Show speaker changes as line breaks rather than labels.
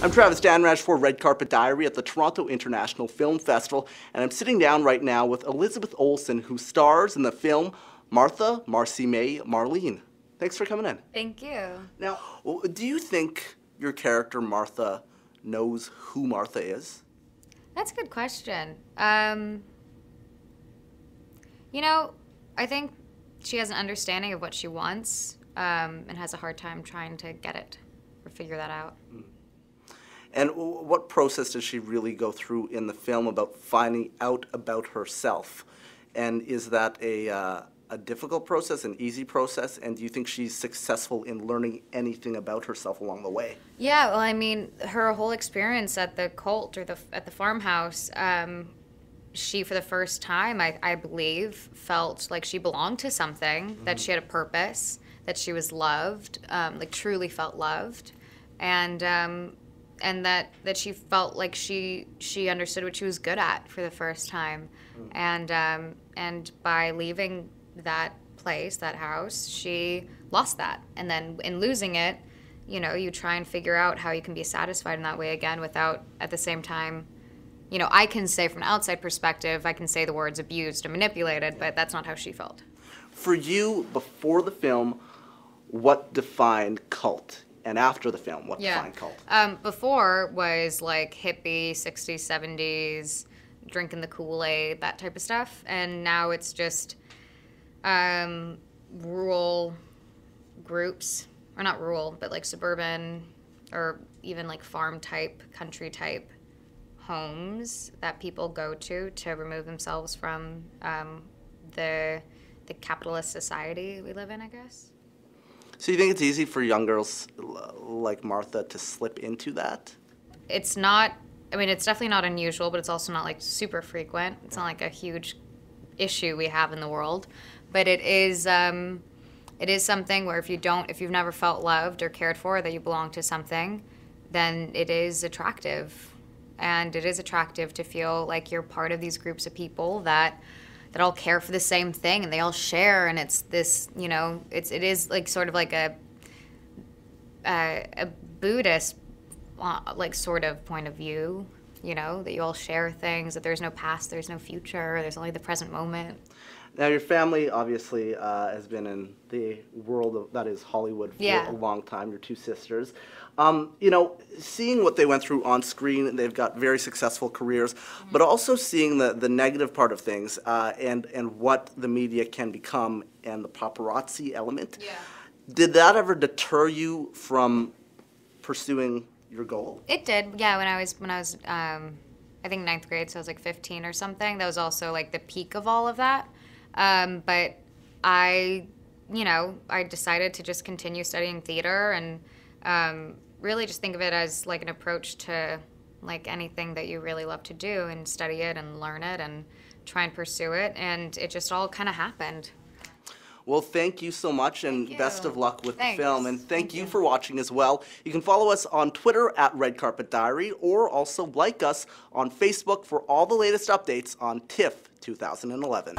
I'm Travis Danraj for Red Carpet Diary at the Toronto International Film Festival, and I'm sitting down right now with Elizabeth Olsen, who stars in the film Martha, Marcy, May, Marlene. Thanks for coming in.
Thank you.
Now, do you think your character Martha knows who Martha is?
That's a good question. You know, I think she has an understanding of what she wants and has a hard time trying to get it or figure that out.
And what process does she really go through in the film about finding out about herself? And is that a difficult process, an easy process? And do you think she's successful in learning anything about herself along the way?
Yeah, well, I mean, her whole experience at the cult or at the farmhouse, she, for the first time, I believe, felt like she belonged to something, that she had a purpose, that she was loved, like truly felt loved, and that she felt like she understood what she was good at for the first time, and by leaving that place, that house, she lost that, and then in losing it, you know, you try and figure out how you can be satisfied in that way again without, at the same time, you know, I can say from an outside perspective, I can say the words abused and manipulated, but that's not how she felt.
For you, before the film, what defined cult? And after the film, what defined cult?
Before was like hippie, 60s, 70s, drinking the Kool-Aid, that type of stuff. And now it's just rural groups, or not rural, but like suburban or even like farm type, country type homes that people go to remove themselves from the capitalist society we live in, I guess.
So you think it's easy for young girls like Martha to slip into that?
It's not, I mean, it's definitely not unusual, but it's also not like super frequent. It's not like a huge issue we have in the world. But it is something where if you've never felt loved or cared for, that you belong to something, then it is attractive. And it is attractive to feel like you're part of these groups of people that all care for the same thing and they all share, and it's this, you know, it is like sort of like a Buddhist like sort of point of view, you know, that you all share things, that there's no past, there's no future, there's only the present moment.
Now, your family obviously has been in the world that is Hollywood for a long time, your two sisters. You know, seeing what they went through on screen, they've got very successful careers, but also seeing the negative part of things and what the media can become and the paparazzi element. Yeah. Did that ever deter you from pursuing your goal?
It did, yeah. When I was I think 9th grade, so I was like 15 or something. That was also like the peak of all of that. But I decided to just continue studying theater and really just think of it as like an approach to like anything that you really love to do, and study it and learn it and try and pursue it. And it just all kind of happened.
Well, thank you so much, and best of luck with the film. And thank you for watching as well. You can follow us on Twitter at Red Carpet Diary, or also like us on Facebook for all the latest updates on TIFF 2011.